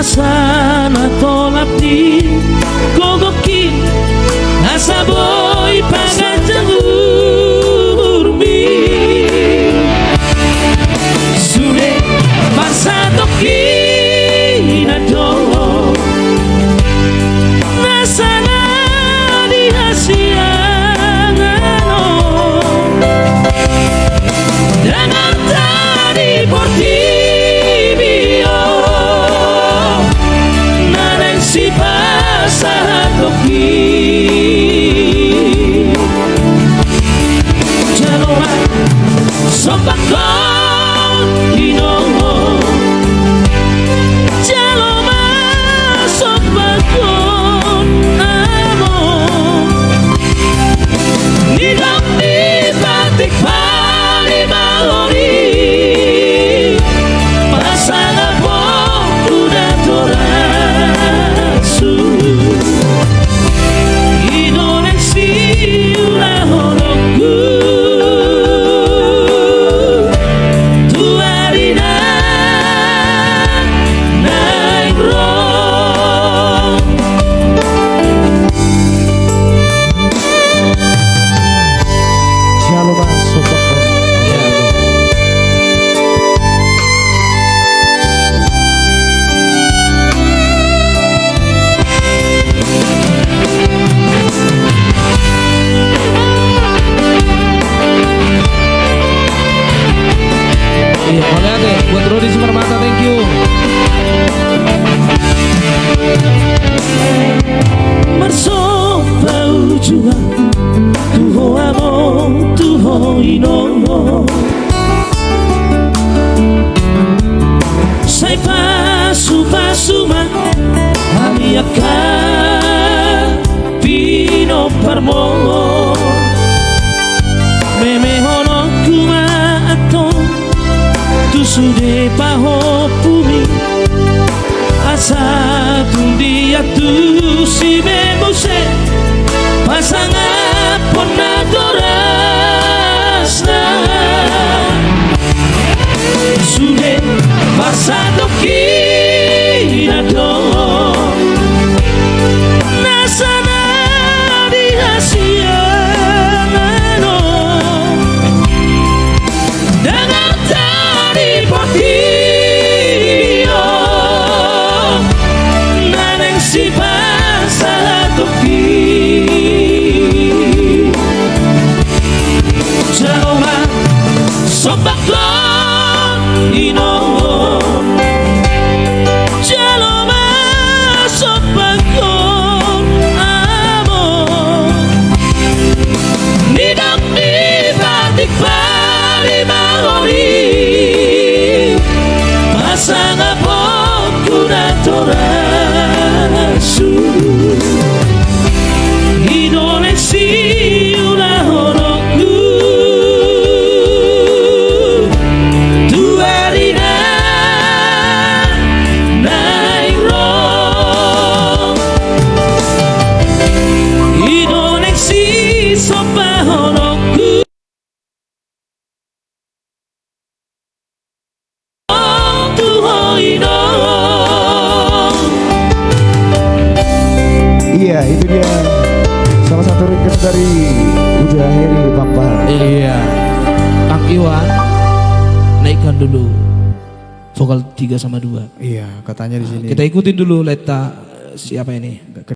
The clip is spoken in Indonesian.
sana tolap di gogoki asa boy pagajang urmi sude masa toki na do nasana di hasiangano dengan tadi portibio si pasar toki Jaloma sopakon inomo Jaloma sopakon amo Nidam di batik pali malori Pasang apa udah torang buat Rodi Sumarmata, thank you. Marso bau jua tuho amo tuho inomo sai pasu pasu ma ami akan pino parmo meme hono kuma aton tu sude paho pumi asa tundia tu si bemose pasangan ponadorasna sude pasado kinado nasana di hasiano dengan portio naneng si pasar toki Jaloma sopakon inomo Jaloma sopakon amo nidam di batik pali malori Pasang apot kuratorasu Indonesia ulah horoku Tuarina naik rong Indonesia sopa horoku Iya, itu dia salah satu request dari Uda Heri Bapak. Iya, Kang Iwan naikkan dulu vokal 3 sama 2. Iya, katanya di sini. Kita ikutin dulu Leta siapa ini?